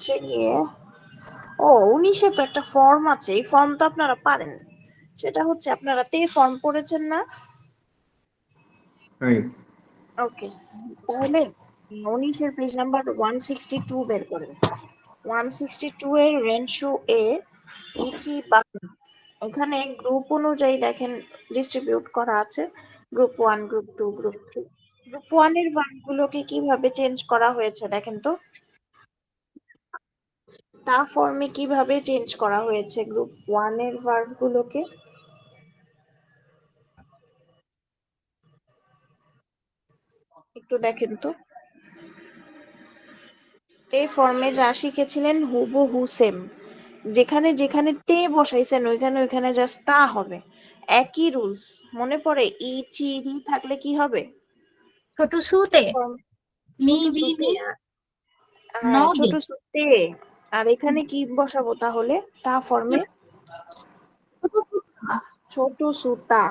হচ্ছে গিয়ে 19-এ তো একটা ফর্ম আছে, এই ফর্ম তো আপনারা পারেন। সেটা হচ্ছে আপনারা তে ফর্ম পড়েছেন না? ওকে, তাহলে 19-এর পেজ নাম্বার 162 বের করেন। 162 এর রেনশো এ ইচি বা ওখানে গ্রুপ অনুযায়ী দেখেন ডিস্ট্রিবিউট করা আছে, গ্রুপ 1, গ্রুপ 2, গ্রুপ 3। গ্রুপ 1 এর ভার্বগুলোকে কিভাবে চেঞ্জ করা হয়েছে দেখেন তো। তা ফর্মে কিভাবে চেঞ্জ করা হয়েছে গ্রুপ 1 এর ভার্বগুলোকে? একটু দেখেন তো। তে ফর্মে যা শিখেছিলেন হুবহু সেম, যেখানে যেখানে তে বসাইছেন ওইখানে ওইখানে জাস্ট তা হবে। একই রুলস মনে পড়ে? ই চি রি থাকলে কি হবে? ছোট সুতে মি ছোট বি সুতে, নি হ্যাঁ ছোট সুতে। আর এখানে কি বসাবো তাহলে তা ফর্মে? ছোট সুতা।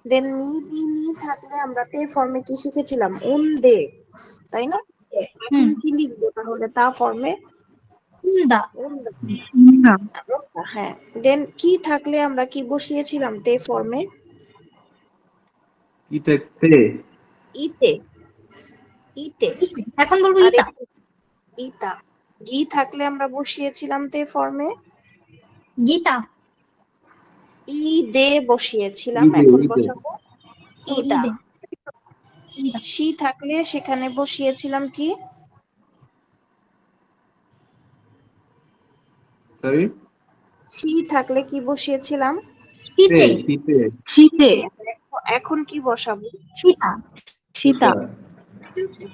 দেন মি বি নি থাকলে আমরা তে ফর্মে কি শিখেছিলাম? উন্দে, তাই না? এখন কি লিখবো তাহলে তা ফর্মে? উন্দা হ্যাঁ। দেন কি থাকলে আমরা কি বসিয়েছিলাম তে ফর্মে? ইতে ইতে, ইতে। এখন বলবো আর ইতা। ইতা। গি থাকলে আমরা বসিয়েছিলাম তে ফর্মে গীতা। ই দে বসিয়েছিলাম, এখন বসাবো ইদা। সি থাকলে সেখানে বসিয়েছিলাম কি? সরি, সি থাকলে কি বসিয়েছিলাম? শীতে। শীতে। এখন কি বসাবো? সীতা। সীতা।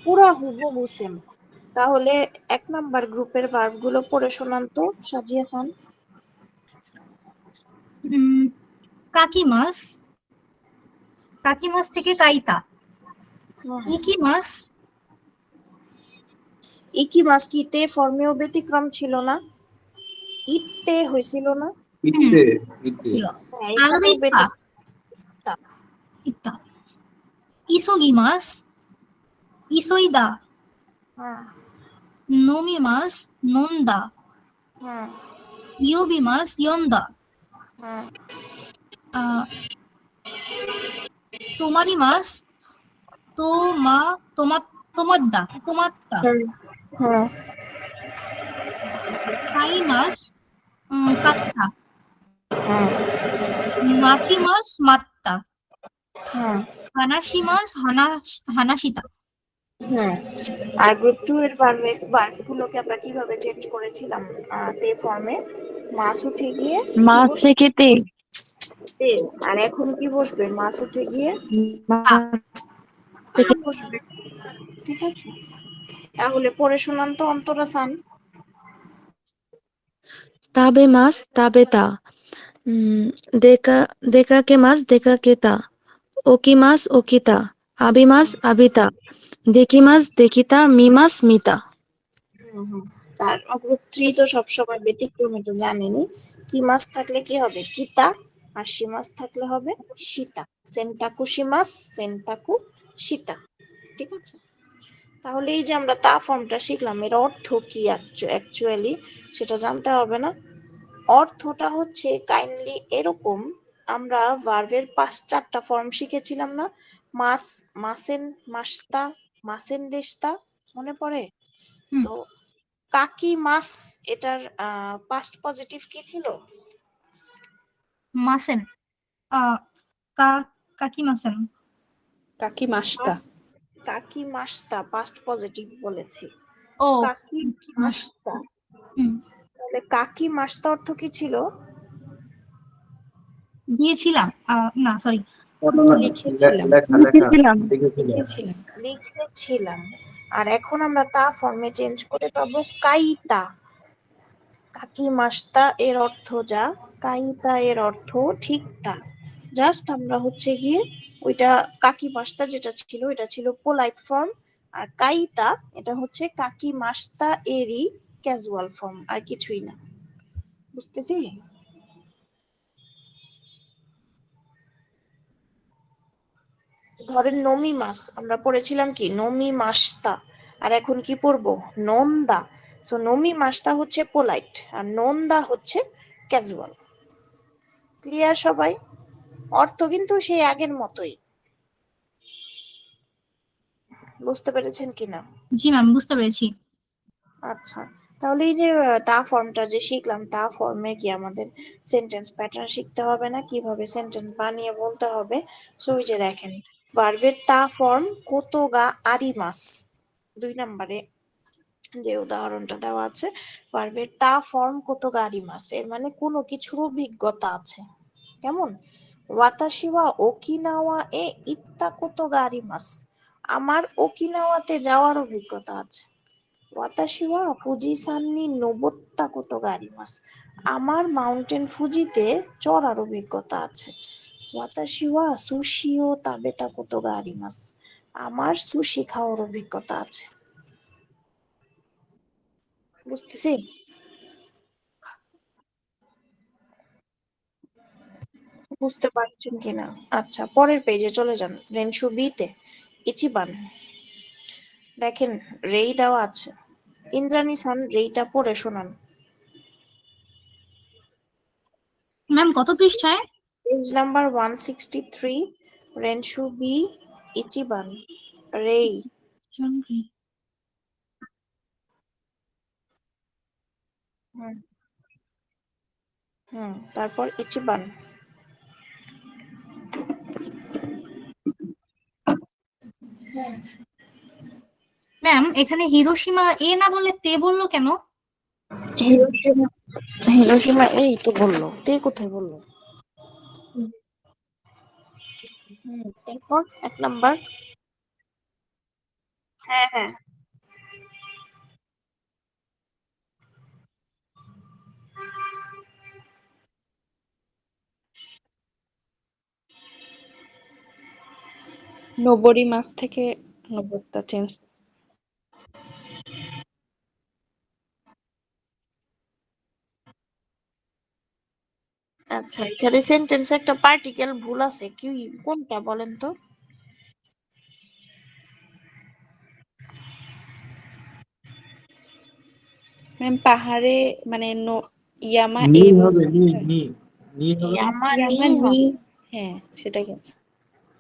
পুরো হুবহু সেম। তাহলে 1 নাম্বার গ্রুপের ভার্ব গুলো পড়ে শোনান তো সাজিয়া খান। কাকি মাছ, কাকি মাছ থেকে কাইতা। ইকি মাছ, ইকি মাছ কি তে ফর্মেও ব্যতিক্রম ছিল না? ইতে হয়েছিল না? ইতে ছিল। হ্যাঁ, আরো এখানেও ইতা। ব্যতিক্রম। ইতা। ইসোগি মাছ, ইসোইদা। হ্যাঁ, নমি মাছ, নন্দা। হ্যাঁ, ইয়োবি মাছ, ইয়ন্দা। হ্যাঁ, আহ, তোমারি মাছ, তোমা, তোমাদ্দা, তোমাত্তা। হ্যাঁ, কাই মাছ, কাত্তা। হ্যাঁ, মাছি মাছ, মাত্তা। হ্যাঁ, হানাসি মাছ, হানাসিতা। হ্যাঁ। আর গ্রুপ 2 এর ভার্ব গুলোকে আমরা কিভাবে চেঞ্জ করেছিলাম তে ফর্মে? মাছ উঠে গিয়ে মাছ থেকে তে। তে, আর এখন কি বসবে? মাছ উঠে গিয়ে বসবে। ঠিক আছে, তাহলে পড়ে শোনান তো অন্তরা সান। তাবে মাছ তাবে তা। দেখা দেখা কে মাছ দেখা কে তা। ওকি মাছ ওকিতা। আবি মাছ আবিতা। দেখি মাছ দেখিতা। মি মাছ মিতা। তার গ্রুপ 3 তো সবসময় ব্যতিক্রম, এটা জানেনি। কি মাছ থাকলে কি হবে? কিতা। আর সি মাছ থাকলে হবে সীতা। সেন্টাকু সি মাছ, সেন্টাকু সীতা। ঠিক আছে, তাহলে এই যে আমরা তা ফর্মটা শিখলাম, এর অর্থ কি অ্যাকচুয়ালি সেটা জানতে হবে না? অর্থটা হচ্ছে কাইন্ডলি এরকম, আমরা ভার্বের 4টা ফর্ম শিখেছিলাম না? মাস, মাসেন, মাস্তা, মাসেন দেশতা, মনে পড়ে? সো কাকি মাস, এটার পাস্ট পজিটিভ কি ছিল? মাসেন। কাকি মাসেন। কাকি মাসতা। কাকি মাসতা পাস্ট পজিটিভ বলেছি। ও কাকি মাসতা, তাহলে কাকি মাসতা অর্থ কি ছিল? গিয়েছিলাম। না সরি, লিখেছিলাম। আর এখন আমরা তা ফর্মে চেঞ্জ করে পাবো কাইতা। কাকি মাসতা এর অর্থ যা, কাইতা এর অর্থ ঠিক তা। জাস্ট আমরা হচ্ছে গিয়ে ওইটা কাকি মাসতা যেটা ছিল এটা ছিল পোলাইট ফর্ম, আর কাইতা এটা হচ্ছে কাকি মাসতা এরই ক্যাজুয়াল ফর্ম, আর কিছুই না। বুঝতেছি? ধরেন নমি মাস আমরা পড়েছিলাম কি? নমি মাসতা। আর এখন কি পড়বো? নন্দা। সো নমি মাস্তা হচ্ছে পোলাইট আর নন্দা হচ্ছে ক্যাজুয়াল। ক্লিয়ার সবাই? অর্থ কিন্তু সেই আগের মতোই, বুঝতে পেরেছেন কিনা? জি ম্যাম, বুঝতে পেরেছি। আচ্ছা, তাহলে এই যে তা ফর্মটা যে শিখলাম, তা ফর্মে কি আমাদের সেন্টেন্স প্যাটার্ন শিখতে হবে না, কিভাবে সেন্টেন্স বানিয়ে বলতে হবে? সো ওই যে দেখেন, ভার্বের তা ফর্ম কত গা আরিমাস, 2 নম্বরে যে উদাহরণটা দেওয়া আছে, ভার্বের তা ফর্ম কত গা আরিমাস, এর মানে কোনো কিছুর অভিজ্ঞতা আছে। কেমন? ওয়াতাশি ওয়া ওকিনাওয়া এ ইত্তা কত গা আরিমাস, আমার ওকিনাওয়াতে যাওয়ার অভিজ্ঞতা আছে। ওয়াতাশি ওয়া ফুজিসান নি নোবোত্তা কোতো গা আরিমাস, আমার মাউন্টেন ফুজিতে চড়ার অভিজ্ঞতা আছে। ওয়াতাশি ওয়া সুশি ও তাবেতা কোতো গা আরিমাস, আমার সুশি খাওয়ার অভিজ্ঞতা আছে। বুঝতেছি? বুঝতে পারছেন কিনা? আচ্ছা, পরের পেজে চলে যান, রেনশু বিতে ইচিবান। দেখেন, রেই দেওয়া আছে। ইন্দ্রাণী সান রেইটা পড়ে শোনান। ম্যাম কত পৃষ্ঠায়? পেজ নাম্বার 163, রেনশু বি ইচিবান, রেই। হুম হুম, তারপর ইচিবান। ম্যাম এখানে হিরোশিমা এ না বলে তে বললো কেন? হিরোশিমা, হিরোশিমা এই তো বললো, তে কোথায় বললো? তারপর 1 নাম্বার। হ্যাঁ হ্যাঁ, নবরী মাস থেকে নবরটা চেঞ্জ। আচ্ছা, এখানে সেন্টেন্সে একটা পার্টিকেল ভুল আছে, কি কোনটা বলেন তো? ম্যাম পাহাড়ে মানে ইয়ামা নি এ হবে, বলছি। নি নি নি হবে না? ইয়ামা ইয়ামা নি নি, হবে। হ্যাঁ সেটাই বলছি।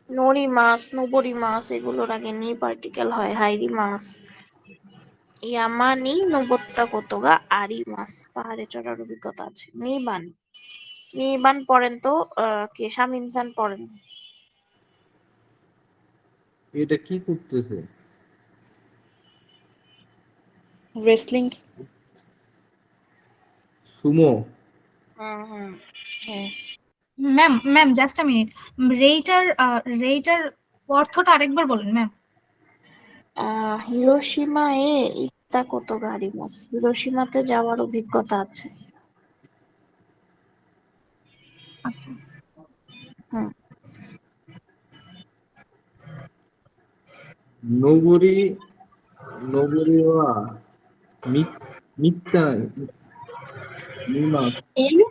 নরি মাছ, নবরি মাছ এগুলোর আগে নি পার্টিকেল হয়, হাইরি মাছ। ইয়ামা নি নবোত্তা কোতোগা আরি মাছ, পাহাড়ে চড়ার অভিজ্ঞতা আছে। নিবান, নিবান পড়েন তো, কে শামিম খান পড়েন। এটা কি করতেছে? রেসলিং। সুমো। হুম হুম, হ্যাঁ, ma'am ma'am just a minute, রেইটার রেইটার অর্থটা আরেকবার বলেন ম্যাম। হিরোশিমা এ ইত্তা কোতোগা আরি মাছ, হিরোশিমাতে যাওয়ার অভিজ্ঞতা আছে। আচ্ছা হুম, নগরী, নগরী ওয়া মিথ্যা নিমা মিথ্যা।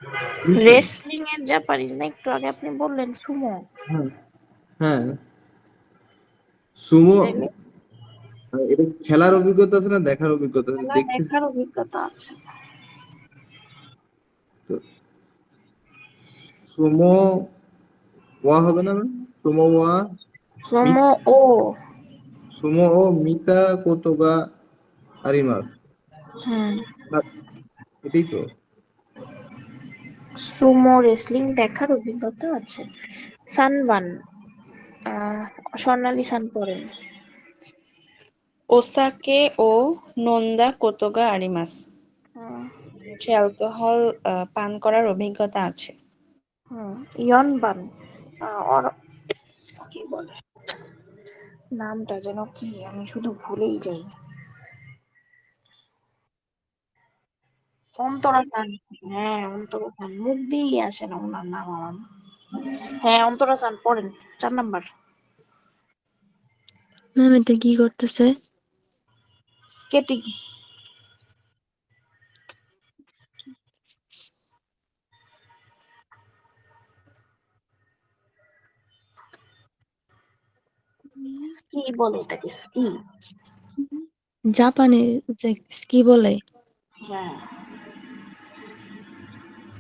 রেসলিং এর জাপানিজ না, একটু আগে আপনি বললেন সুমো, হ্যাঁ হ্যাঁ, সুমো। তাইলে এটা খেলার অভিজ্ঞতা আছে না দেখার অভিজ্ঞতা আছে? খেলা দেখতেছি দেখার অভিজ্ঞতা আছে। তো। সুমো ওয়া হবে না? সুমো ওয়া সুমো ও, সুমো ও মিতা কোতোগা আরিমাস। হুম, এটাই তো। সুমো রেসলিং দেখার অভিজ্ঞতা আছে। সানবান, স্বর্ণালী সান পড়েন। ওসাকে ও নন্দা কোতোগা আরিমাস, হুম হচ্ছে অ্যালকোহল পান করার অভিজ্ঞতা আছে। হুম, ইয়নবান, ওর কি বলে নামটা যেন কি, আমি শুধু ভুলেই যাই। অন্তরা খান, হ্যাঁ অন্তরা খান, মুখ দিয়েই আসে না ওনার নাম আমার। হ্যাঁ অন্তরা খান পড়েন, 4 নাম্বার। ম্যাম এটা কি করতেছে? স্কেটিং। স্কি বলে এটাকে, স্কি। জাপানে যে কি বলে? হ্যাঁ,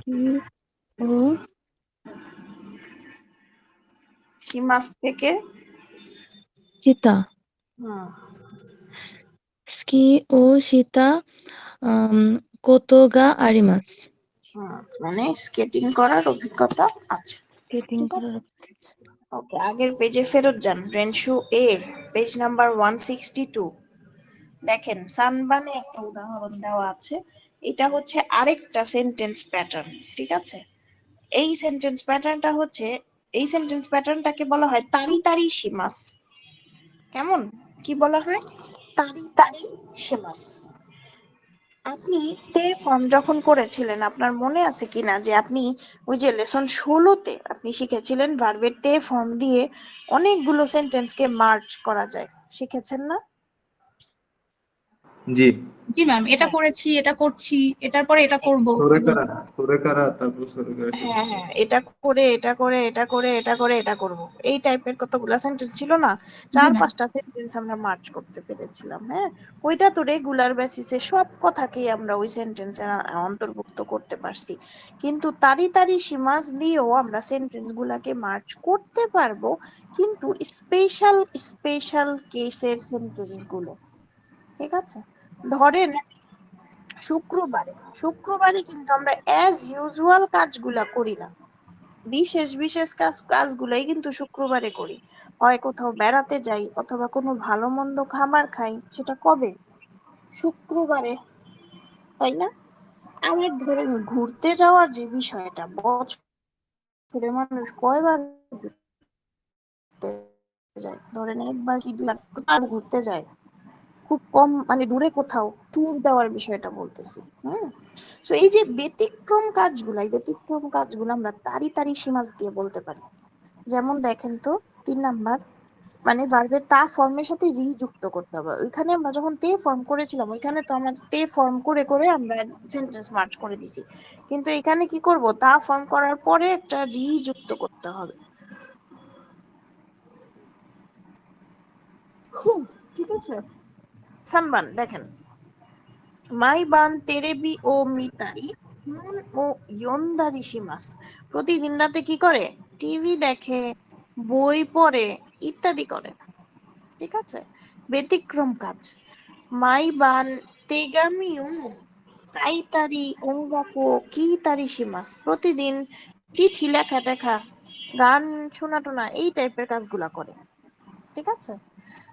কি ও শিমাস থেকে সীতা হুম স্কি ও সীতা কোতোগা আরিমাস হুম, মানে স্কেটিং করার অভিজ্ঞতা আছে। স্কেটিং ঠিক আছে, করার ওকে, আগের পেজে ফেরত যান, রেনশু এ, পেজ নাম্বার 162। দেখেন সানবানে একটা উদাহরণ দেওয়া আছে, এটা হচ্ছে আরেকটা সেন্টেন্স প্যাটার্ন। ঠিক আছে, এই সেন্টেন্স প্যাটার্নটা হচ্ছে, এই সেন্টেন্স প্যাটার্নটাকে বলা হয় তারি তারি শিমাস। কেমন, কি বলা হয়? তারি তারি শিমাস। আপনি তে ফর্ম যখন করেছিলেন, আপনার মনে আছে কিনা যে আপনি ওই যে লেসন 16-তে আপনি শিখেছিলেন ভার্বের তে ফর্ম দিয়ে অনেকগুলো সেন্টেন্সকে মার্জ করা যায়, শিখেছেন না? জি। জি ম্যাম, এটা হ্যাঁ করেছি, এটা করছি, এটার পরে এটা করব। সরেকারা তারপর সরেকারা শেষ। হ্যাঁ হ্যাঁ, এটা করে এটা করে এটা করে এটা করে এটা করব, এই টাইপের কতগুলো সেন্টেন্স ছিল না, জি 4-5টা সেন্টেন্স আমরা মার্চ করতে পেরেছিলাম। হ্যাঁ, ওইটা তো রেগুলার বেসিসে সব কথাকেই আমরা ওই সেন্টেন্সে অন্তর্ভুক্ত করতে পারছি, কিন্তু তারি তারি সীমাস দিয়েও আমরা সেন্টেন্স গুলাকে মার্চ করতে পারবো, কিন্তু স্পেশাল স্পেশাল কেসের সেন্টেন্স গুলো। ঠিক আছে, ধরেন শুক্রবারে, শুক্রবারে কিন্তু আমরা অ্যাজ ইউজুয়াল কাজগুলা করি না, বিশেষ বিশেষ কাজগুলাই কিন্তু শুক্রবারে করি। হয় কোথাও বেড়াতে যাই অথবা কোনো ভালো মন্দ খাবার খাই, সেটা কবে? শুক্রবারে, তাই না? আবার ধরেন ঘুরতে যাওয়ার যে বিষয়টা, বছরে মানুষ কয়বার ঘুরতে যায়? ধরেন একবার কি দুবার ঘুরতে যায়, খুব কম, মানে দূরে কোথাও ট্যুর দেওয়ার বিষয়টা বলতেছি। তো এই যে ব্যতিক্রম কাজগুলো, এই ব্যতিক্রম কাজগুলো আমরা তারি তারি সীমাস দিয়ে বলতে পারি। যেমন দেখেন তো, 3 নাম্বার, মানে ভার্বের তা ফর্মের সাথে রি যুক্ত করতে হবে। ওইখানে আমরা যখন তে ফর্ম করেছিলাম, ওইখানে তো আমাদের তে ফর্ম করে করে আমরা সেন্টেন্স মার্চ করে দিছি, কিন্তু এখানে কি করব, তা ফর্ম করার পরে একটা রি যুক্ত করতে হবে। ঠিক আছে, সানবান দেখেন, মাই বান তেরেবি ও মিতারি হুন ও ইয়ন্দারি শিমাস, প্রতিদিন রাতে কি করে? টিভি দেখে, বই পড়ে, ইত্যাদি করে। ঠিক আছে, ব্যতিক্রম কাজ। মাই বান তেগামি ও তাইতারি অঙ্গাকো কি তারি শিমাস, প্রতিদিন চিঠি লেখা টেখা, গান শোনা টোনা, এই টাইপের কাজগুলা করে। ঠিক আছে,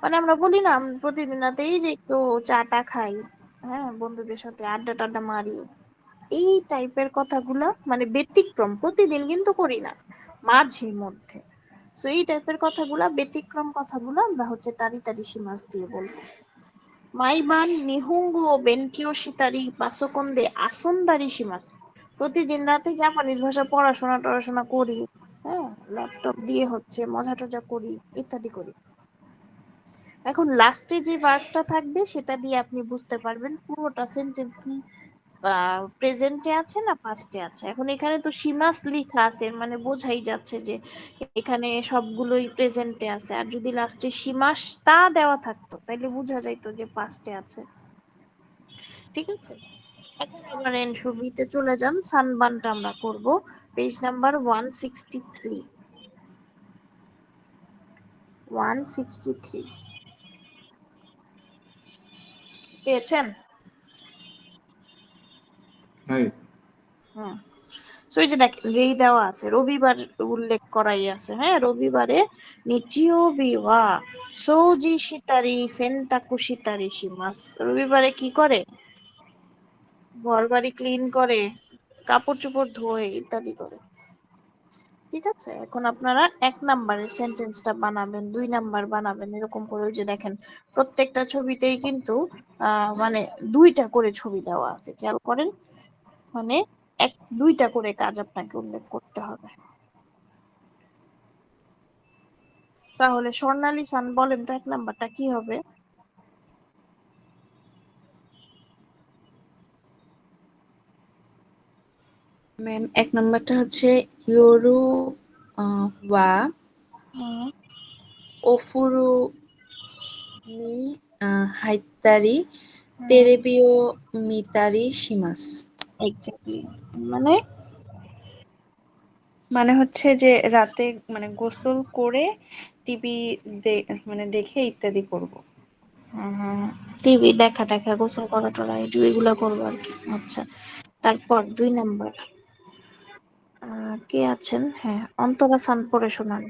মানে আমরা বলি না, আমরা প্রতিদিন রাতে এই যে একটু চাটা খাই, হ্যাঁ, বন্ধুদের সাথে আড্ডা টাড্ডা মারি, এই টাইপের কথাগুলা মানে ব্যতিক্রম, প্রতিদিন কিন্তু করি না, মাঝে মধ্যে। তো এই টাইপের কথাগুলা, ব্যতিক্রম কথাগুলো আমরা হচ্ছে তারি তারি সীমাস দিয়ে বলবো। মাইবান নিহুঙ্গো বেনকিও শিতারি পাসকন্দে আসনদারি সীমাস, প্রতিদিন রাতে জাপানিজ ভাষা পড়াশোনা টড়াশোনা করি, হ্যাঁ, ল্যাপটপ দিয়ে হচ্ছে মজা টজা করি, ইত্যাদি করি। এখন লাস্টে যে ভার্বটা থাকবে সেটা দিয়ে আপনি বুঝতে পারবেন পুরোটা সেন্টেন্স কি প্রেজেন্টে আছে না পাস্টে আছে। এখন এখানে তো সীমাস লেখা আছে, এর মানে বোঝাই যাচ্ছে যে এখানে সবগুলোই প্রেজেন্টে আছে, আর যদি লাস্টে সীমাস তা দেওয়া থাকতো তাহলে বোঝা যাইতো যে পাস্টে আছে। ঠিক আছে, এখন আবার এনশুবিতে চলে যান, সানবানটা আমরা করব, পেজ নাম্বার 163। 163 পেয়েছেন? হ্যাঁ। হুম, সো এই যে দেখ রেই দেওয়া আছে, রবিবার উল্লেখ করাই আছে। হ্যাঁ, রবিবারে নিচিও বিওয়া সৌজি শিতারি সেন্তাকু শিতারি শিমাস, রবিবারে কি করে? ঘর বাড়ি ক্লিন করে, কাপড় চোপড় ধোয়, ইত্যাদি করে। ঠিক আছে, এখন আপনারা 1 নাম্বারের সেন্টেন্সটা বানাবেন, 2 নাম্বার বানাবেন, এরকম করে। ওই যে দেখেন প্রত্যেকটা ছবিতেই কিন্তু মানে 2টা করে ছবি দেওয়া আছে, খেয়াল করেন, মানে 2টা করে কাজ আপনাকে উল্লেখ করতে হবে। তাহলে স্বর্ণালী সান বলেন তো 1 নাম্বারটা কি হবে? ম্যাম 1 নম্বরটা হচ্ছে ইয়োরু ওয়া হুম, ওফুরু নি হাইতারি তেরেবিও মিতারি শিমাস। এক্স্যাক্টলি। মানে মানে হচ্ছে যে রাতে মানে গোসল করে টিভি মানে দেখে ইত্যাদি করব। টিভি দেখা টাকা গোসল করা টরা এগুলো করবো আর কি। আচ্ছা, তারপর 2 নাম্বার কে আছেন? হ্যাঁ, অন্তরা সান পড়ে শোনান।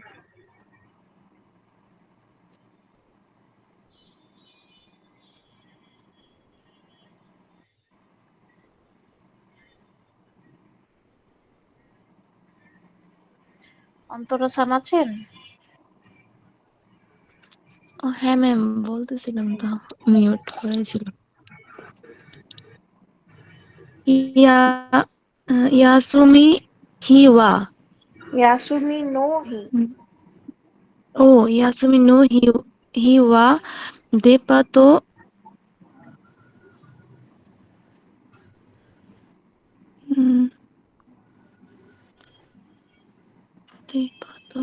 অন্তরা সান আছেন? ও হ্যাঁ ম্যাম, বলতেছিলাম তো, মিউট করেছিল। ইয়া ইয়াসুমি হিওয়া। ইয়াসুমি নো হি। ও ইয়াসুমি নো হিওয়া দেপাতো দেপাতো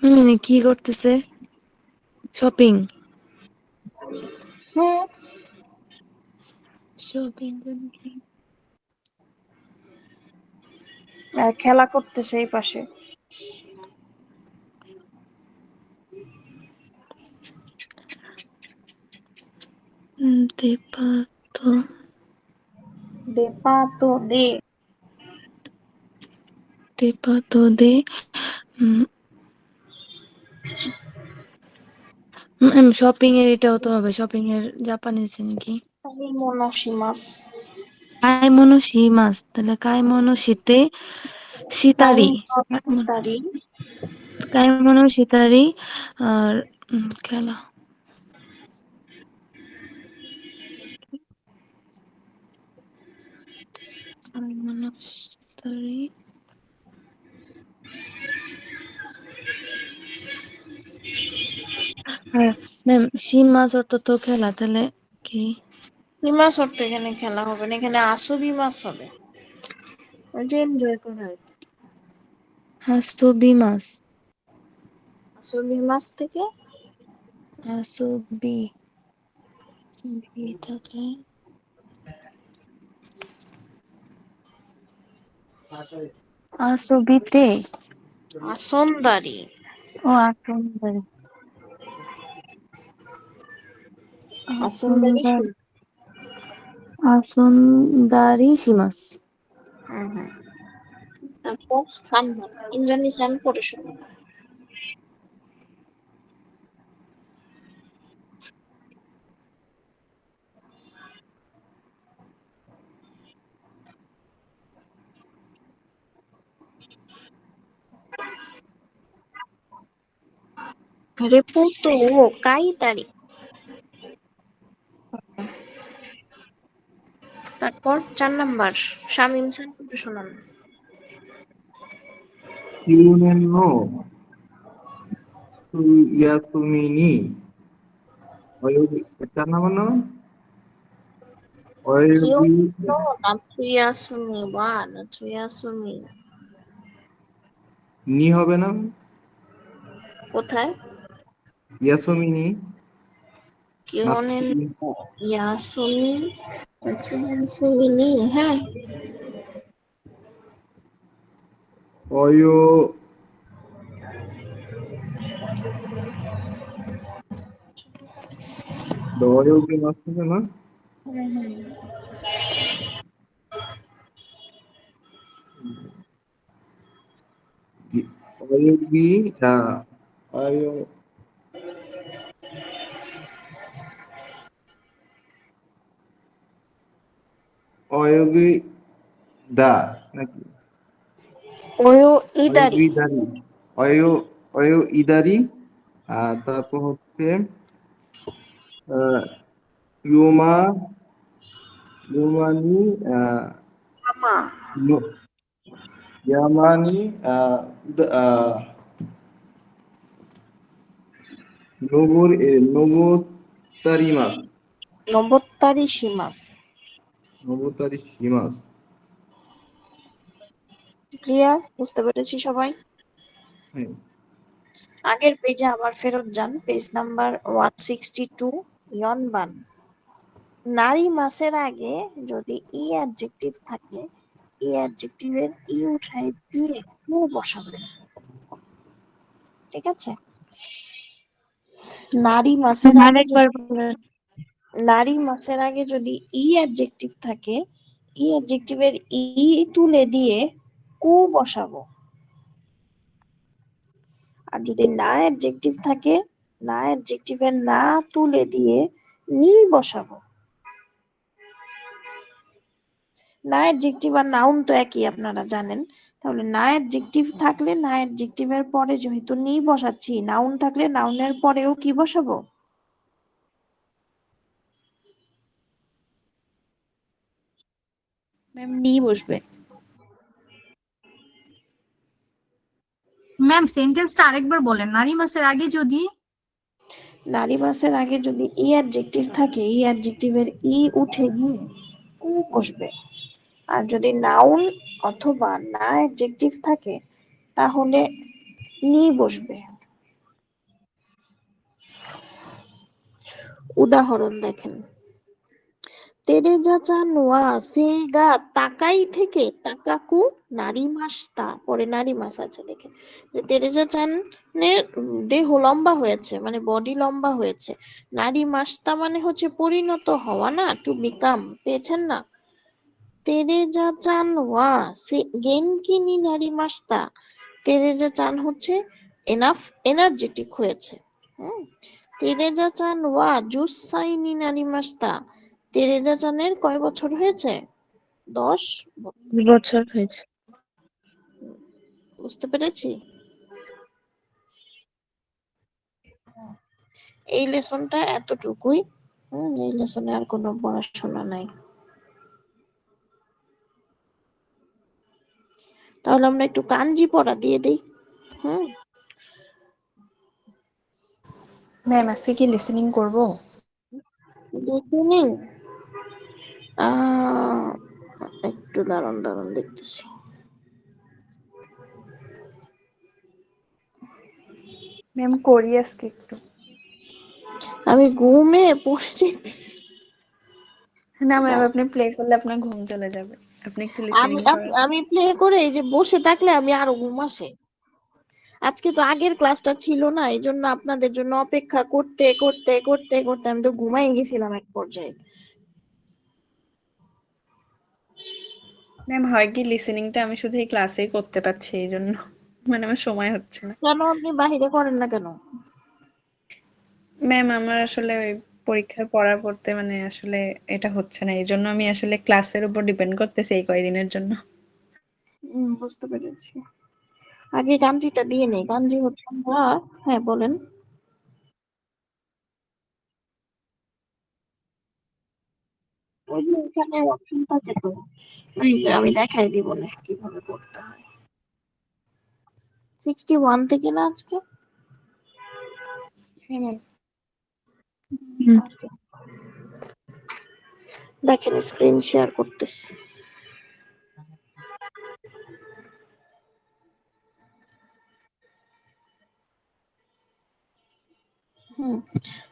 মানে কি করতেছে? শপিং। হুম, শপিং আর খেলা করতেছে এই পাশে। দেপাতো দে পা তো দে। দেপাতো দে শপিং এর এটা হতে হবে, শপিং এর জাপানিজ নাকি? আমি মনোসিমাস। কাইমোনো শিমাস, তাহলে কাইমোনো শীতে শিতারি। তারি কাইমোনো শিতারি। আর খেলা কাইমোনো শিতারি। হ্যাঁ ম্যাম, শিমাস অর্থ তো খেলা, তাহলে কি? হিমাস অর্থ এখানে খেলা হবে না, এখানে আসুবি মাস হবে। ওই যে এনজয় করা আর কি। হাসুবি মাস। আসুবি মাস থেকে হাসুবি বি থাকলে আসুবিতে। আসনদারি। ও আসুন্দরী। আসনদারি আসুন্দর আসুন্দারি শিমাস। হুম হুম। তারপর সানমান, ইন্দ্রাণী সান পড়ে শোনো। রেপুতো ও কাইতারি। তারপর 4 নাম্বার শামীম খান পড়ে শোনান। কিউনেন নো ইয়াসুমিনি অয়ুবি, এটার নাম না কিও অয়ুবি নো নাচুয়াসুমি বা নাচুয়াসুমি। নি হবে না? কোথায়? ইয়াসুমিনি কিওনেন নাৎসুমি ইয়াসুমি নাচুয়াসুমি। হ্যাঁ, অয়ো অয়ুবি মাস হবে না? অয়ুবি অয়ো অয়ুবি দা নাকি? ওয়ো ইদারি। অয়ুবিদারি অয়ো অয়ো ইদারি। আর তারপর হচ্ছে আহ, ইউমা ইউমানি আমা নো- ইয়ামানি দ- আহ, নবুতারিমাস নবত্তারি সীমাস। নবুতারি সীমাস। ক্লিয়ার? বুঝতে পেরেছি সবাই? হ্যাঁ। আগের পেজে আবার ফেরত যান, পেজ নাম্বার 162 ইয়নবান। নারী মাসের আগে যদি ই অ্যাডজেক্টিভ থাকে, ই অ্যাডজেক্টিভের ই উঠায় দিয়ে কু বসাবেন। ঠিক আছে? নারী মাসের আগে আরেকবার বলেন। নারী মাসের আগে যদি ই অ্যাডজেক্টিভ থাকে, ই অ্যাডজেক্টিভের ই তুলে দিয়ে কু বসাবো। আর যদি না অ্যাডজেক্টিভ থাকে, না অ্যাডজেক্টিভের না তুলে দিয়ে নি বসাবো। না অ্যাডজেক্টিভ আর নাউন তো একই, আপনারা জানেন। তাহলে না অ্যাডজেক্টিভ থাকলে না অ্যাডজেক্টিভের পরে যেহেতু নি বসাচ্ছি, নাউন থাকলে নাউনের পরেও কি বসাবো? ম্যাম নি বসবে। ম্যাম সেন্টেন্সটা আরেকবার বলেন। নারী মাসের আগে যদি নারী মাসের আগে যদি ই অ্যাডজেক্টিভ থাকে, ই অ্যাডজেক্টিভের ই উঠে গিয়ে কু বসবে। আর যদি নাউন অথবা না অ্যাডজেক্টিভ থাকে তাহলে নি বসবে। উদাহরণ দেখেন, তেরেজা চানুয়া সেগা তাকাই থেকে তাকাকু নারী মাসতা, পরে নারী মাস আছে দেখে যে তেরেজা চানের দেহ লম্বা হয়েছে, মানে বডি লম্বা হয়েছে। নারী মাসতা মানে হচ্ছে পরিণত হওয়া, না, টু বিকাম, পেয়েছেন না? তেরেজা চান ওয়া গেনকি নি নারী মাসতা, তেরেজা চান হচ্ছে এনাফ এনার্জেটিক হয়েছে। তেরেজা চান ওয়া জুসাই নি নারী মাসতা, তেরেজা চানের কয় বছর হয়েছে? 10 বছর। বছর হয়েছে। বুঝতে পেরেছি? এই লেসনটা এতটুকুই। এই লেসনে আর কোনো পড়াশোনা নাই। তাহলে আমরা একটু কাঞ্জি পড়া দিয়ে দেই। ম্যাম আজকে কি লিসেনিং করব? লিসেনিং একটু দাঁড়ান দেখতেছি। ম্যাম করি আজকে একটু। আমি ঘুমে পড়ে যেতেছি। না ম্যাম আপনি প্লে করলে আপনার ঘুম চলে যাবে, আপনি একটু লিসেনিং করেন। আমি প্লে করে এই যে বসে থাকলে আমি আরো ঘুম আসে। আজকে তো আগের ক্লাসটা ছিল না, এই জন্য আপনাদের জন্য অপেক্ষা করতে করতে করতে করতে আমি তো ঘুমাই গেছিলাম এক পর্যায়ে। ম্যাম হয় কি লিসেনিংটা আমি শুধু এই ক্লাসেই করতে পারছি, এই জন্য মানে আমার সময় হচ্ছে না। কেন আপনি বাহিরে করেন না কেন? ম্যাম আমার আসলে ওই পরীক্ষার পড়া পড়তে মানে আসলে এটা হচ্ছে না, এই জন্য আমি আসলে ক্লাসের উপর ডিপেন্ড করতেছি এই কয়দিনের জন্য। বুঝতে পেরেছি। আগে গাঞ্জিটা দিয়ে নেই, গাঞ্জি হচ্ছে আমরা, হ্যাঁ বলেন। ওই যে এখানে অপশন থাকে তো, এই যে আমি দেখাই দিব না কিভাবে করতে হয়। 61 থেকে না আজকে? হ্যাঁ ম্যাম। দেখেন স্ক্রিন শেয়ার করতেছি।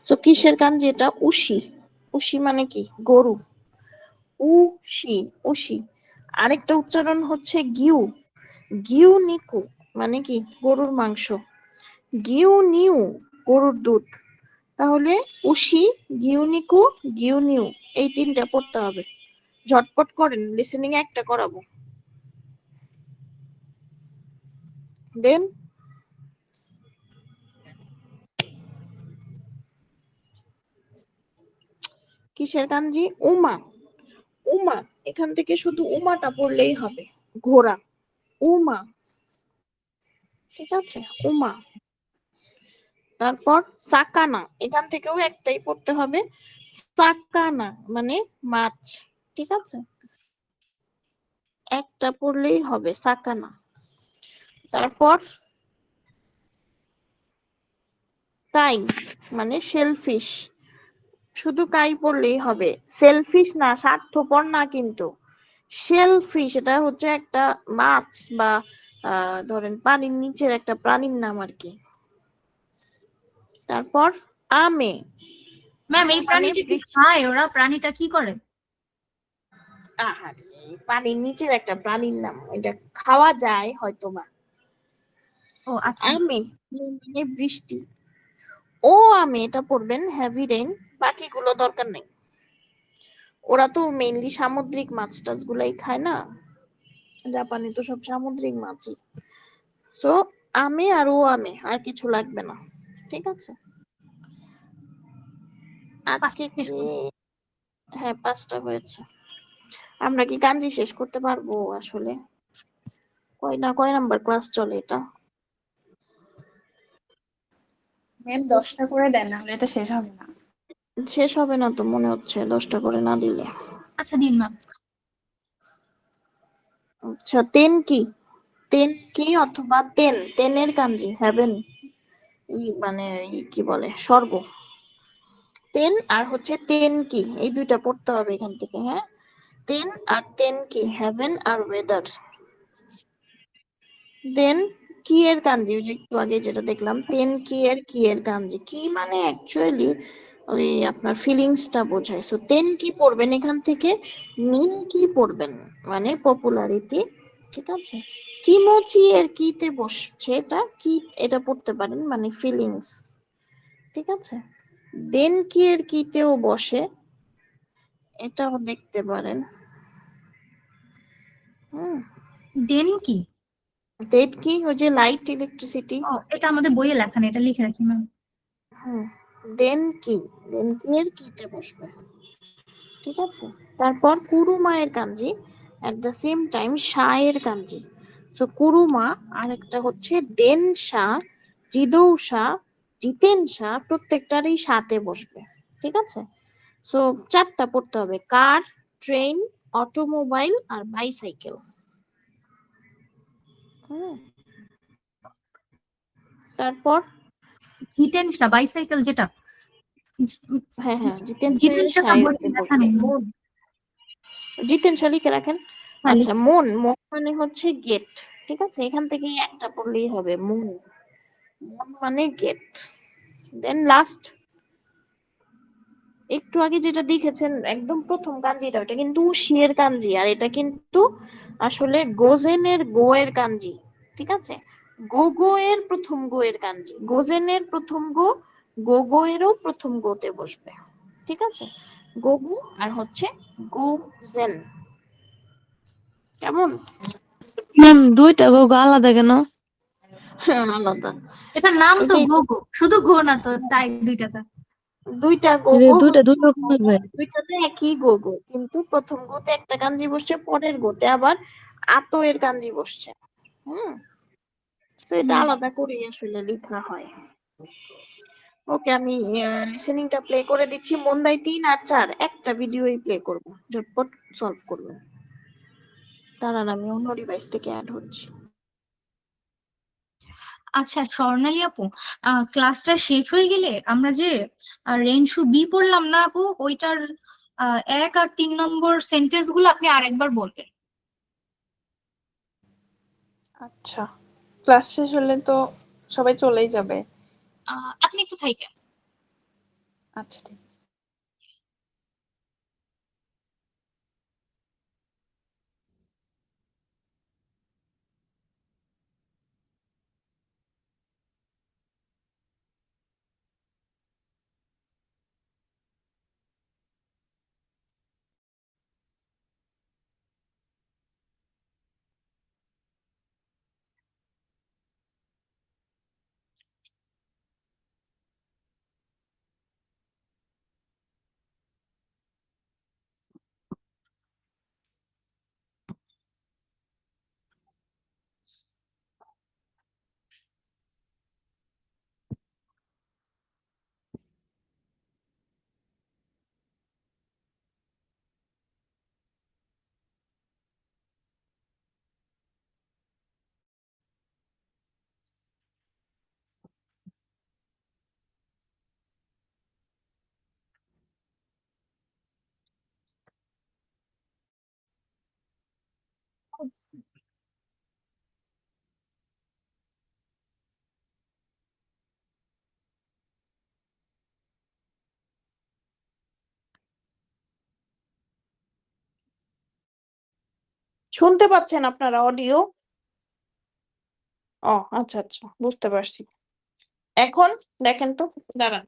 তো কিসের গাঞ্জি এটা? উশি। উশি মানে কি? গরু। উশি, উশি। আরেকটা উচ্চারণ হচ্ছে গিউ। গিউ নিকু মানে কি? গরুর মাংস। গিউ নিউ গরুর দুধ। তাহলে উশি, গিউ নিকু, গিউ নিউ, এই তিনটা পড়তে হবে। ঝটপট করেন, লিসেনিং একটা করাবো। দেন কিসের কাঞ্জি? উমা। উমা, এখান থেকে শুধু উমাটা পড়লেই হবে। ঘোড়া, উমা। ঠিক আছে, উমা। তারপর সাকানা, এখান থেকেও একটাই পড়তে হবে, সাকানা মানে মাছ। ঠিক আছে, একটা পড়লেই হবে, সাকানা। তারপর কাই মানে শেলফিশ, শুধু কাই পড়লেই হবে, সেলফিশ না, স্বার্থপর না কিন্তু। শেলফিশ এটা হচ্ছে একটা মাছ বা ধরেন পানির নিচের একটা প্রাণীর নাম আর কি। তারপর আমে, ম্যাম এই মানে প্রাণীটা কি খায়? ওরা প্রাণীটা কি করে? আহারে, পানির নিচের একটা প্রাণীর নাম, এটা খাওয়া যায় হয়তোবা। ও আচ্ছা। আমে মানে বৃষ্টি। ও আমে এটা পড়বেন হেভি রেইন, বাকিগুলো দরকার নেই। ওরা তো মেইনলি সামুদ্রিক মাছ টাছ গুলাই খায় না, জাপানে তো সব সামুদ্রিক মাছই। সো আমে আর ও আমে, আর কিছু লাগবে না, ঠিক আছে। আজকে পাঁচটা শেষ কি, করো। হ্যাঁ 5টা হয়েছে। আমরা কি কাঞ্জি শেষ করতে পারবো আসলে? কয় নাম্বার ক্লাস চলে এটা? ম্যাম 10টা করে দেন, নাহলে এটা শেষ হবে না। শেষ হবে না তো মনে হচ্ছে 10টা করে না দিলে। আচ্ছা দিন ম্যাম। আচ্ছা, তেন কি? তেন কি অথবা তেন, তেনের কাঞ্জি হ্যাভেন, মানে কি বলে, স্বর্গ। তেন আর হচ্ছে তেন কি, এই দুইটা পড়তে হবে এখান থেকে, হ্যাঁ। তেন আর তেন কি, হেভেন আর ওয়েদার। দেন কি এর কাঞ্জি, ওই যে একটু আগে যেটা দেখলাম, তেন কি এর কাঞ্জি, কি মানে অ্যাকচুয়ালি ওই আপনার ফিলিংসটা বোঝায়। সো তেন কি পড়বেন এখান থেকে, নিন কি পড়বেন মানে পপুলারিটি, ঠিক আছে। কিমোচি এর কিতে বসছে, এটা কি, এটা পড়তে পারেন মানে ফিলিংস, ঠিক আছে। দেন কি এর কিতেও বসে, এটাও দেখতে পারেন। হুম, দেন কি? দেন কি ওই যে লাইট ইলেকট্রিসিটি। ও এটা আমাদের বইয়ে লেখা নেই, এটা লিখে রাখি ম্যাম। হুম, দেন কি, দেন কি এর কিতে বসবে, ঠিক আছে। তারপর কুরুমা এর কাঞ্জি, এট দ্য সেম টাইম এর কাঞ্জি। সো কুরুমা আর একটা হচ্ছে দেন সা, জিদৌ সা, জিতেন সা, প্রত্যেকটারই সাথে বসবে, ঠিক আছে। সো 4টা পড়তে হবে, কার, ট্রেন, অটোমোবাইল আর বাইসাইকেল। হুম, তারপর জিতেনশা বাইসাইকেল যেটা, হ্যাঁ হ্যাঁ, জিতেন জিতেনশাটা বইয়ে সাথে লেখা বসবে। নেই। জিতেন শাহ লিখে রাখেন। হ্যাঁ আচ্ছা, লিখছি। মন, মন মানে হচ্ছে গেট, ঠিক আছে, এখান থেকে একটা পড়লেই হবে, মন, মন মানে গেট। দেন লাস্ট, একটু আগে যেটা দেখেছেন একদম প্রথম কাঞ্জিটা, ওটা কিন্তু শিয়ের কাঞ্জি, আর এটা কিন্তু আসলে গোজেনের গো এর কাঞ্জি, ঠিক আছে। গো গো এর প্রথম গো এর কাঞ্জি, গোজেনের প্রথম গো, গো গো এরও প্রথম গোতে বসবে, ঠিক আছে। গোগু আর হচ্ছে গোজেন, কেমন? ম্যাম দুইটা গো আলাদা কেন? আলাদা, এটার নাম ওই তো যে গো গো, শুধু গো না তো, তাই দুইটাটা। দুইটা যে গোগো দুইটা হচ্ছে, দুই রকম হবে। দুইটাতে একই গোগো, কিন্তু প্রথম গোতে একটা কাঞ্জি বসছে, পরের গোতে আবার আতো এর কাঞ্জি বসছে। হুম, তো এটা আলাদা করে আসলে লেখা হয়। ওকে, আমি লিসেনিংটা প্লে করে দিচ্ছি, মন্দাই 3 আর 4 একটা ভিডিওই প্লে করব, ঝটপট সলভ করবেন। দাঁড়ান আমি অন্য ডিভাইস থেকে অ্যাড হচ্ছি। আচ্ছা স্বর্ণালী আপু, ক্লাসটা শেষ হয়ে গেলে আমরা যে রেনশু বি পড়লাম না আপু, ওইটার 1 আর 3 নম্বর সেন্টেন্স গুলো আপনি আরেকবার বলবেন। আচ্ছা, ক্লাস শেষ হলে তো সবাই চলেই যাবে। আপনি একটু থাকেন। আচ্ছা ঠিক আছে। শুনতে পাচ্ছেন আপনারা অডিও? ও আচ্ছা আচ্ছা, বুঝতে পারছি। এখন দেখেন তো, দাঁড়ান।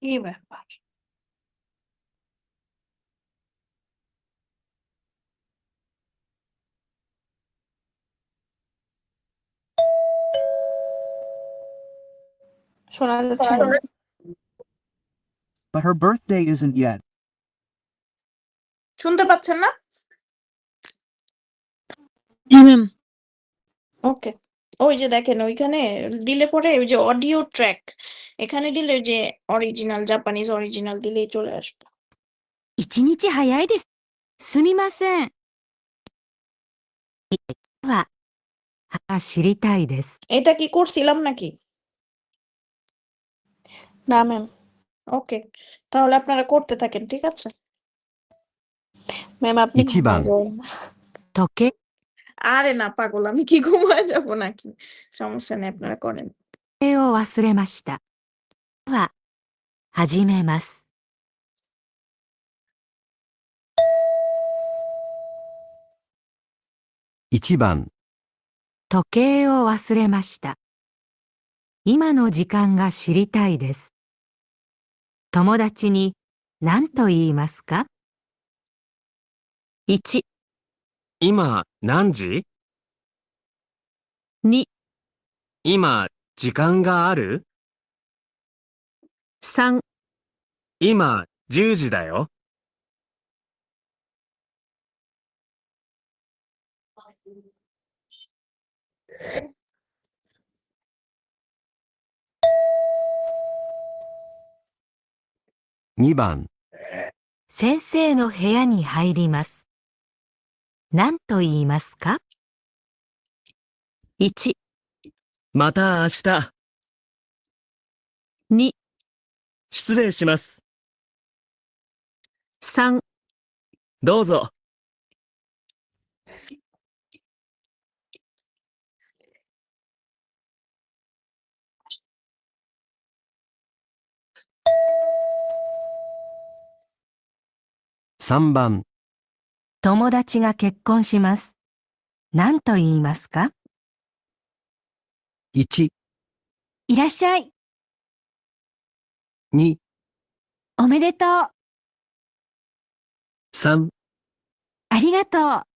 কি ব্যাপার? শোনা যাচ্ছে না? But her birthday isn't yet. শুনতে পাচ্ছেন না? হ্যাঁ ম্যাম। ওকে, ওই যে দেখেন ওইখানে দিলে পরে ওই যে অডিও ট্র্যাক, এখানে দিলে যে অরিজিনাল, জাপানিজ অরিজিনাল দিলেই চলে আসবে। 一日早いです。すみません。は、知りたいです。 এটা কি করছিলাম নাকি? না ম্যাম। ওকে, তাহলে আপনারা করতে থাকেন, ঠিক আছে? ম্যাম আপনি 一番 時計 আরে না পাগল, আমি কি ঘুমায় যাব নাকি? সমস্যা নেই, আপনারা করেন। を忘れました。は、始めます。1番、時計を忘れました。今の時間が知りたいです。友達に何と言いますか ?1、今何時？ 2、今時間がある？ 3、今10時だよ。2番、先生の部屋に入ります。何と言いますか ?1、また明日。 2、失礼します。 3、どうぞ。3番、友達が結婚します。何と言いますか1、いらっしゃい。 2、おめでとう。 3、ありがとう。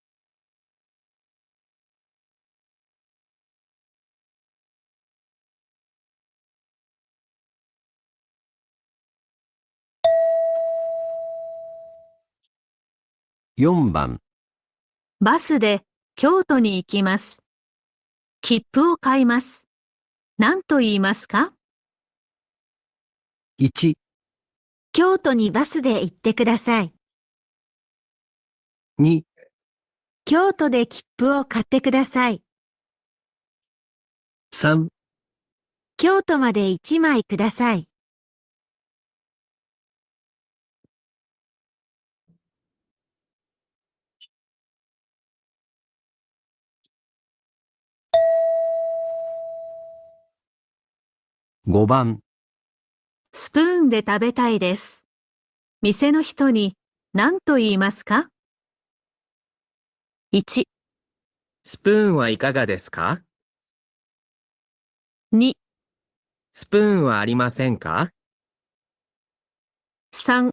4番、バスで京都に行きます。切符を買います。何と言いますか1、京都にバスで行ってください。 2、京都で切符を買ってください。 3、京都まで1枚ください。 5番、スプーンで食べたいです。店の人に何と言いますか ?1、スプーンはいかがですか？ 2、スプーンはありませんか？ 3、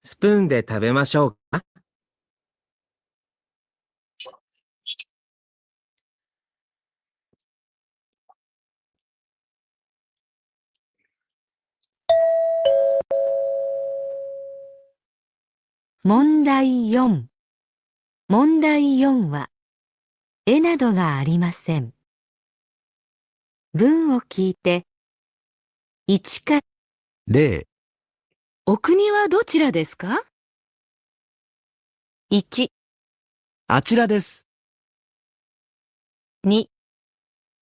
スプーンで食べましょうか？問題4。問題4は、絵などがありません。文を聞いて、1から0、お国はどちらですか1、あちらです。 2、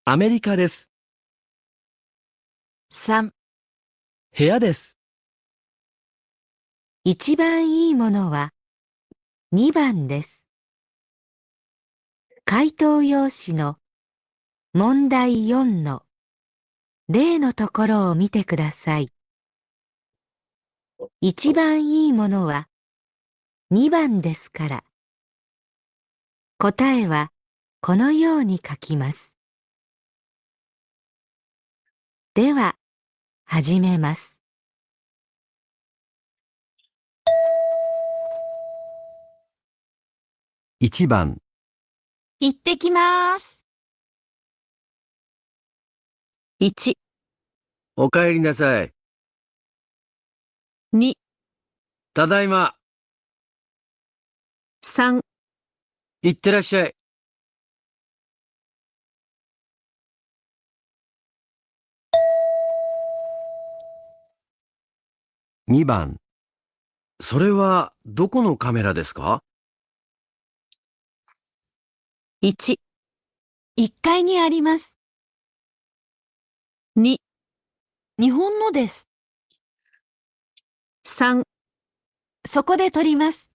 アメリカです。 3、部屋です。一番いいものは2番です。回答用紙の問題4の例のところを見てください。一番いいものは2番ですから、答えはこのように書きます。では、始めます。1番、行ってきます。1、お帰りなさい。 2、ただいま。 3、いってらっしゃい。2番、それはどこのカメラですか？ 1、1階にあります。2、日本のです。3、そこで撮ります。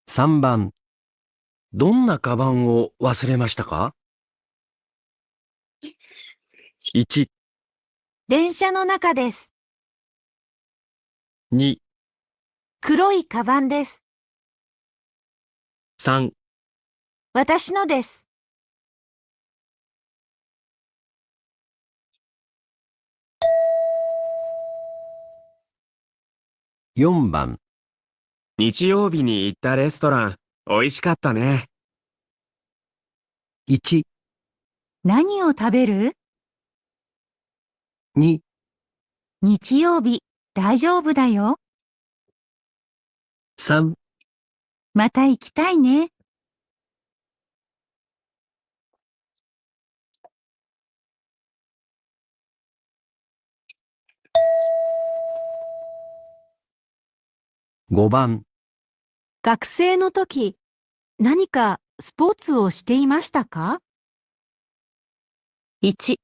3番、どんなカバンを忘れましたか？ 1、電車の中です。 2、黒いカバンです。 3、私のです。4番、日曜日に行ったレストラン、美味しかったね。 1、何を食べる？ 2、日曜日、大丈夫だよ。 3、また行きたいね。5番、学生の時、何かスポーツをしていましたか？ 1、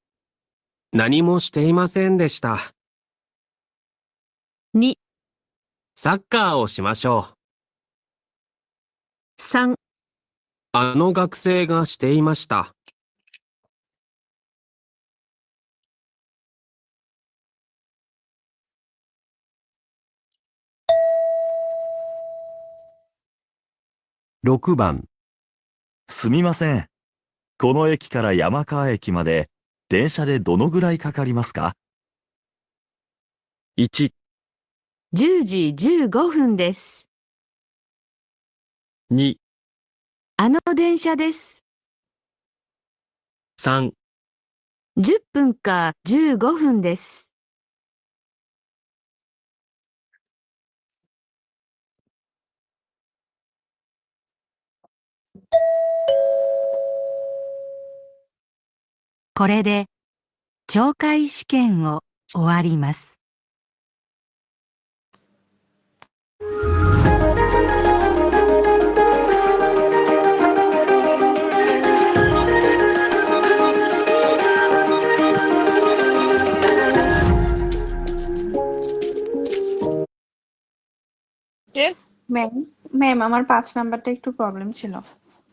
何もしていませんでした。 2、サッカーをしましょう。 3、あの学生がしていました。6番、すみません。この駅から山川駅まで電車でどのぐらいかかりますか？ 1、10時15分です。 2、あの電車です。 3、10分か15分です。これで懲戒試験を終わります。ম্যাম ম্যাম আমার 5 নাম্বারটা একটু প্রবলেম ছিল।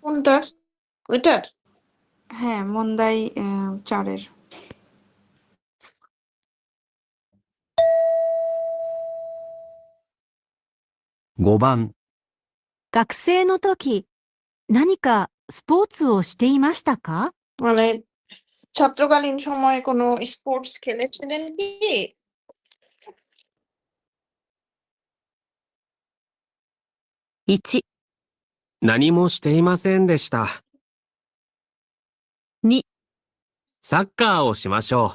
কোনটার? ওইটার? হ্যাঁ, মন্দাই 4 এর। 5番、学生の時、何かスポーツをしていましたか？ মানে ছাত্রকালীন সময়ে কোনো স্পোর্টস খেলেছিলেন কি? 1、何もしていませんでした。 2、サッカーをしましょう。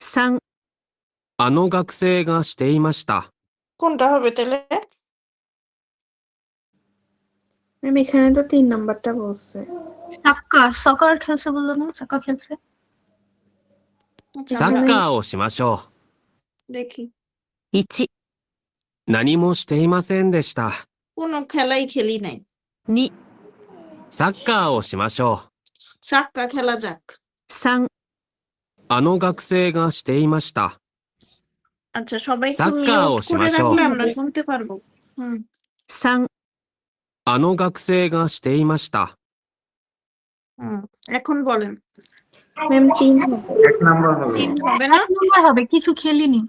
3、あの学生がしていました。 কোনটা হবে তাহলে? ম্যাম এখানে তো 3 নাম্বারটা বলছে। সকার খেলছে বললো না? সকার খেলছে। আচ্ছা, サ আমরা ッカーをしましょ দেখি 1、う。何もしていませんでした。 কোনো খেলাই খেলি নাই। 2、サッカーをしましょ সাক্কা খেলা যাক। 3、う。あの学生がしていました。 আচ্ছা, সবাই একটু সাক্কা মিউট ও করে সীমাশো। রাখলে আমরা শুনতে পারবো। হুম, 3、あの学生がしていました。 হুম, এখন বলেন। ম্যাম 3 হবে। 1 নাম্বার হবে। 3 হবে না? 1 নম্বর হবে, কিছু খেলিনি।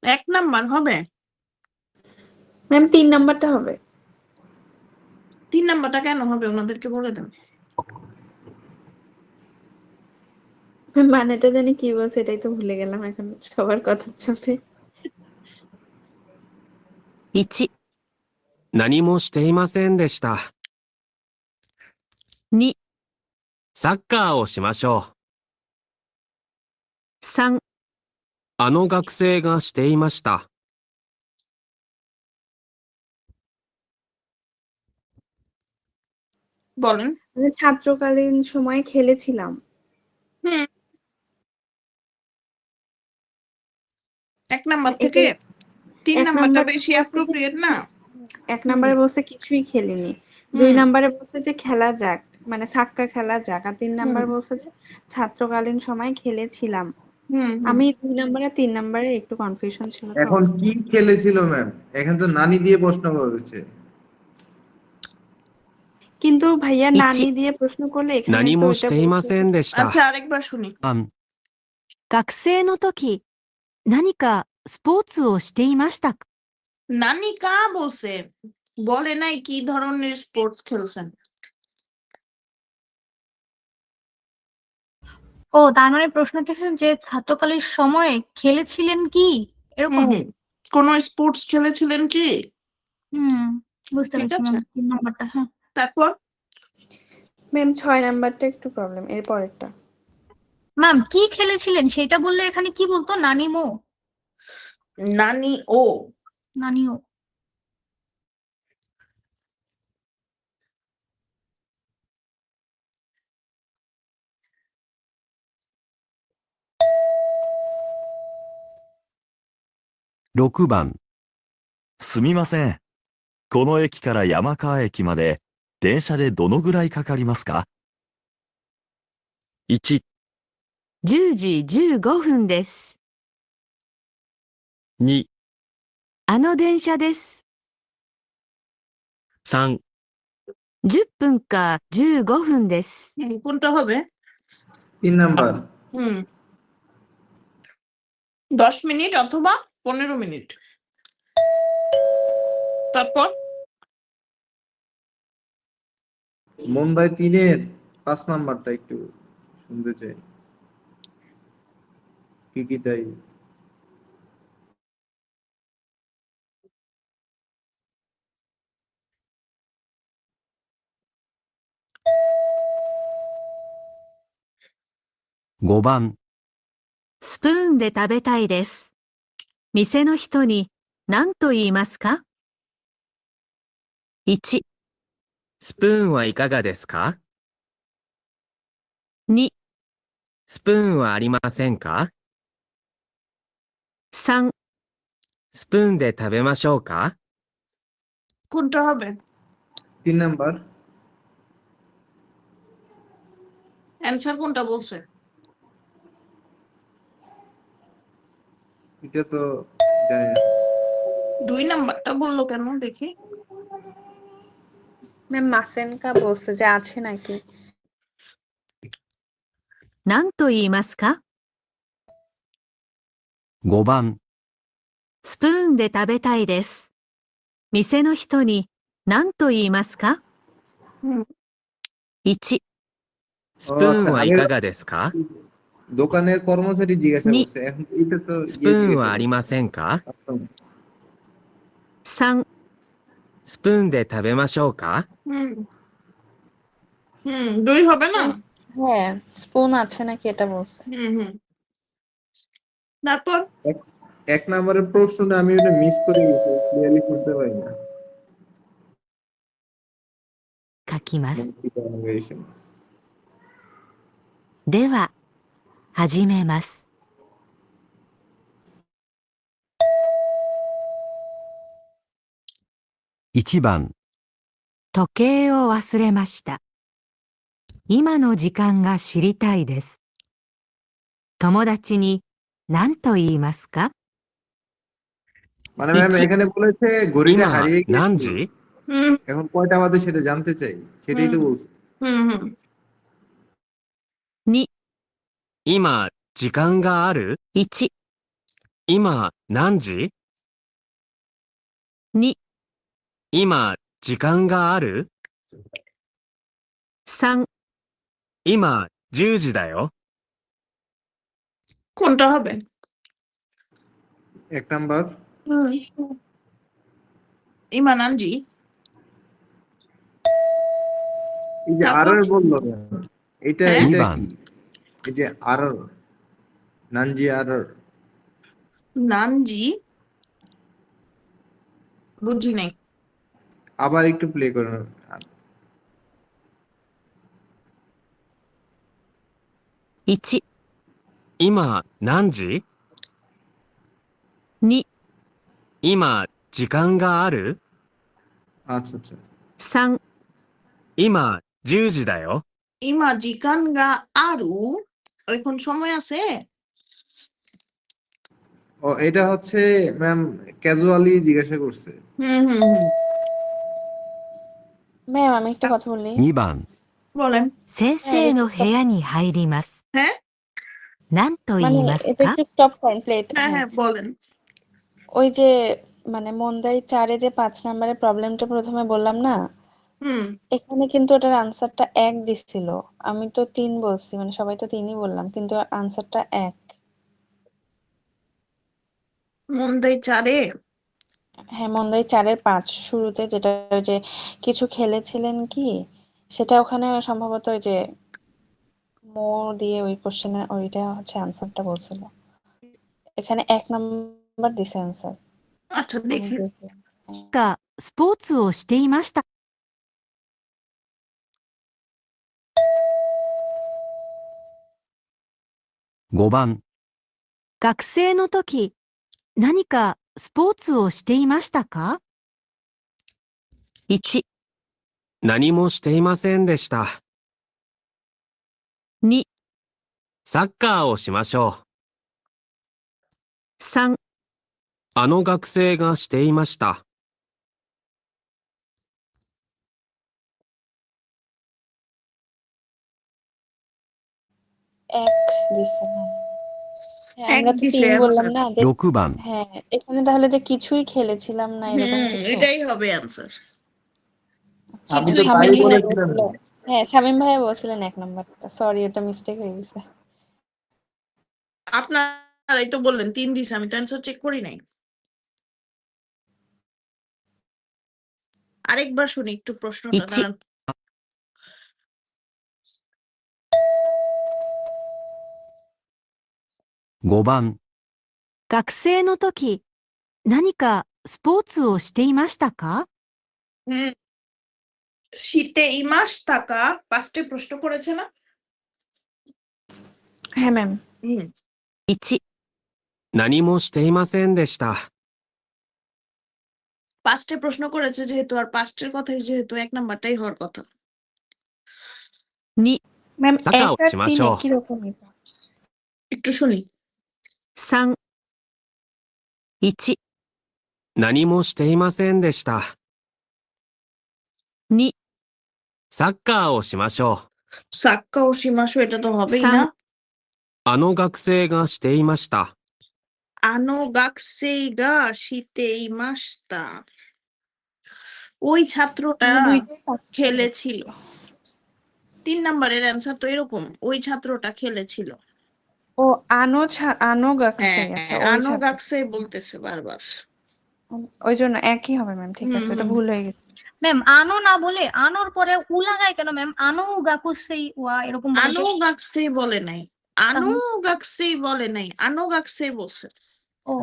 এক নাম্বার হবে? ম্যাম 3 নাম্বারটা হবে। 3 নাম্বারটা কেন হবে ওনাদেরকে বলে দেন। ম্যাম মানেটা জানি কি বলছে এটাই তো ভুলে গেলাম এখন সবার কথার চাপে। 1、何もしていませんでした。 2、サッカーをしましょう。 3、あの学生がしていました。 বলেন। মানে ছাত্রকালীন সময়ে খেলেছিলাম। হুম। 1 নাম্বার এটা- থেকে 3 এক নাম্বারটা নাম্বারটা বেশি বলছে যে অ্যাপ্রোপ্রিয়েট না? 1 নাম্বারে বলছে কিছুই খেলিনি। 2 হুম, নাম্বারে বলছে যে খেলা যাক, মানে সাক্কা খেলা যাক। আর 3 নাম্বার হুম, বলছে যে ছাত্রকালীন সময়ে খেলেছিলাম। হুম, হুম। আমি 2 নাম্বার আর 3 নাম্বারে একটু কনফিউশন ছিল তো। এখন কি খেলেছিল ম্যাম? এখানে তো নানি দিয়ে প্রশ্ন করেছে। কিন্তু ভাইয়া 1、 নানি দিয়ে প্রশ্ন করলে এখানে 何 তো も ওইটা していま বলছে せんでした。 আচ্ছা, আরেকবার শুনি। 番、学生の時、何かスポーツをしていましたか？ নানি কা বলছে, বলে নাই কি ধরনের স্পোর্টস খেলছেন। ও, তার মানে প্রশ্নটা হচ্ছে যে ছাত্রকালীন সময়ে খেলেছিলেন কি, এরকম? হুম, কোন স্পোর্টস খেলেছিলেন কি? হুম, বুঝতে ঠিক পেরেছি আছে। ম্যাম, 3 নম্বরটা। হ্যাঁ তারপর ম্যাম 6 নাম্বারটা একটু প্রবলেম, এর পরেরটা। ম্যাম, কি খেলেছিলেন সেটা বললে এখানে কি বলতো? নানিমো, নানি ও। নানিও।6番、すみません。この駅から山川駅まで電車でどのぐらいかかりますか？ 1、 10時15分です。 2、 あの電車です。 3、 10分か15分です。 কোনটা হবে? 3 নাম্বার। হুম, 10 মিনিট অথবা 15 মিনিট। তারপর মন্দাই 3-এর 5 নাম্বারটা একটু শুনতে চাই। কি তাই? 5番、スプーンで食べたいです。店の人に何と言いますか？ 1、スプーンはいかがですか？ 2、スプーンはありませんか？ 3、スプーンで食べましょうか？ কোনটা হবে? 3 নাম্বার। অ্যানসার কোনটা বলছে? এটা তো জানি না। 2 নাম্বারটা বললো কেন দেখি। ম্যাম মাসেনকা বলছে যে আছে নাকি। 何と言いますか？ 5番、スプーンで食べたいです。店の人に何と言いますか？ হুম, 1、スプーンはいかがですか？ দোকানের কর্মচারী জিজ্ঞাসা নি- করছে। এখন এটা তো スプーンはありませんか？ 3、スプーンで食べましょうか？ হুম, হুম, 2 হবে না? হ্যাঁ, স্পুন আছে নাকি এটা বলছে। হুম, হুম। তারপর 1 নাম্বারের প্রশ্নটা আমি ওটা মিস করে গেছি, ক্লিয়ারলি শুনতে পাই না। きます。 মৌখিক অনুবেশন। では、始めます。1番、時計を忘れました。今の時間が知りたいです。友達に何と言いますか？ মানে ম্যাম ইচ্ছে- এখানে বলেছে ঘড়িটা 今 হারিয়ে 何 গিয়েছিল, 時 হুম এখন কয়টা বাজে সেটা জানতে চাই, সেটাই তো হুম। বলছি। হুম হুম 2、今時間がある1、今何時2、今時間がある3、今10時だよ。 কোনটা হবে? 1 নাম্বার। ইমানানজি এই যে তারপর? আরর বললো ম্যাম, এটা হ্যাঁ? এটা নিবান। কি? এই যে আরর, নানজি আরর, নানজি বুঝি নাই। আবার একটু প্লে করেন। 1、今何時2、今時間がある আচ্ছা আচ্ছা, 3、今10時だよ。 ইমা জিকান গা আরু, এখন সময় আছে? ও এটা হচ্ছে ম্যাম ক্যাজুয়ালি জিজ্ঞাসা করছে। হুম হুম হুম, ম্যাম আমি একটা কথা বলি। 2番、 বলেন। 先生の部屋に入ります。 হ্যাঁ 何と言 মানে います এটা か？ একটু স্টপ করেন প্লেট। হ্যাঁ হ্যাঁ, হ্যাঁ বলেন। ওই যে মানে মন্দাই 4-এ যে 5 নাম্বারের প্রবলেমটা প্রথমে বললাম না, হুম এখানে কিন্তু ওটার আনসারটা 1 দিছিল। আমি তো 3 বলছি, মানে সবাই তো 3ই বললাম, কিন্তু আনসারটা 1। মন্দাই চারে হ্যাঁ, মন্দাই 4-এর 5 শুরুতে যেটা ওই যে কিছু খেলেছিলেন কি, সেটা ওখানে সম্ভবত ওই যে দিয়ে ওই কোশ্চেনের ওইটা হচ্ছে আনসারটা বলছিল। এখানে 1 নাম্বার দিছে আনসার। আচ্ছা আমি দেখি। দেখলাম। হ্যাঁ। かスポーツをしていました。 5番、学生の時、何かスポーツをしていましたか？ 1、何もしていませんでした。 2、サッカーをしましょう。 3、あの学生がしていました。 1 দিছে না। হ্যাঁ, এক আমরা তো দিছে 3 বললাম answer। না যে 6番、 হ্যাঁ, এখানে তাহলে যে কিছুই খেলেছিলাম না এরকম হুম কিছু। এটাই হবে অ্যান্সার। আমি কিছুই তো তাই শামীম ভাইয়া বলেছিলাম। বলছিল। হ্যাঁ, শামীম ভাইয়া বলছিলেন 1 নাম্বারটা। সরি, ওটা মিস্টেক হয়ে গেছে। আপনারাই তো বললেন 3 দিছে, আমি তো অ্যান্সার চেক করি নাই। আরেকবার শুনি একটু প্রশ্নটা, 1、 দাঁড়ান। 5番、学生の時、何かスポーツをしていましたか？ হুম শীতে ইমাস টাকা পাঁচটে প্রশ্ন করেছে না? হ্যাঁ ম্যাম। হুম 1、何もしていませんでした。 পাঁচটে প্রশ্ন করেছে যেহেতু, আর পাঁচটের কথাই যেহেতু 1 নাম্বারটাই হওয়ার কথা। 2、 ম্যামサッカー 1 を আর しま 3 しょう。 একই রকমই। একটু শুনি। 3、1、何もしていませんでした。 2、サッカーをしましょう。 সাক্কা ও সীমাশো এটা তো হবেই সাং- না। あの学生がしていました。 আনো গাকসেইগা শীতে ইমাসতা, ওই ছাত্রটা মানে দুইটাই 5 খেলেছিল। 3 নাম্বারের অ্যান্সার তো এরকম, ওই ছাত্রটা খেলেছিল। ও আনো গাকসে। হ্যাঁ আচ্ছা, ওই আনো ছাত্র। গাকসে বলতেছে বারবার। ওই জন্য একই হবে ম্যাম। ঠিক আছে, ওটা ভুল হয়ে গেছে। ম্যাম আনো না বলে আনোর পরে উ লাগায় কেন ম্যাম? আনো গাকুসেই ওয়া এরকম বলে আনো যে- গাকসে বলে নাই, আনো গাকসেই বলে নাই, আনো গাকসে বলছে। ও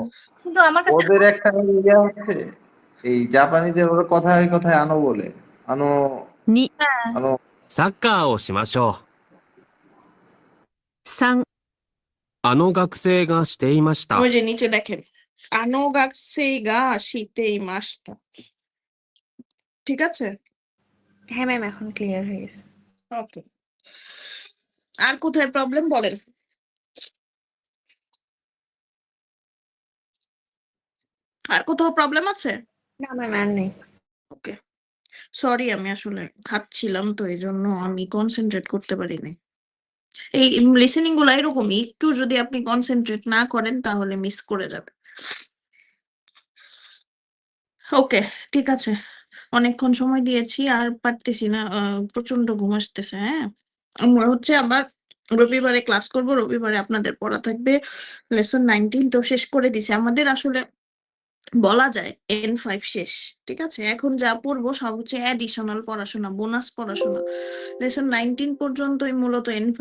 কিন্তু আমার কাছে ওদের একটা ইয়া হচ্ছে, এই জাপানিদের ওরা কথায় কথায় আনো বলে, আনো 2、サッカーをしましょ3、う。あの学生がしていました。 ওই যে নিচে দেখেন আনোগাক্সেগা শীতেই মাসটা ঠিক আছে হ্যাঁ ম্যাম, এখন ক্লিয়ার হয়ে গেছে। ওকে আর কোথায় প্রবলেম বলেন আর কোথাও প্রবলেম আছে না ম্যাম, আর নেই। ওকে সরি আমি আসলে খাচ্ছিলাম তো এই জন্য আমি কনসেন্ট্রেট করতে পারিনি এই লিসেনিং গুলো এরকমই একটু যদি আপনি কনসেন্ট্রেট না করেন তাহলে মিস করে যাবে ওকে ঠিক আছে অনেকক্ষণ সময় দিয়েছি আর পারতেছি না প্রচন্ড ঘুম আসতেছে হ্যাঁ আমরা হচ্ছে আবার রবিবারে ক্লাস করব রবিবারে আপনাদের পড়া থাকবে লেসন 19 তো শেষ করে দিছে আমাদের আসলে বলা যায় N5 শেষ ঠিক আছে এখন যা পড়বো সব হচ্ছে অ্যাডিশনাল পড়াশোনা বোনাস পড়াশোনা লেসন 19 পর্যন্তই মূলত N5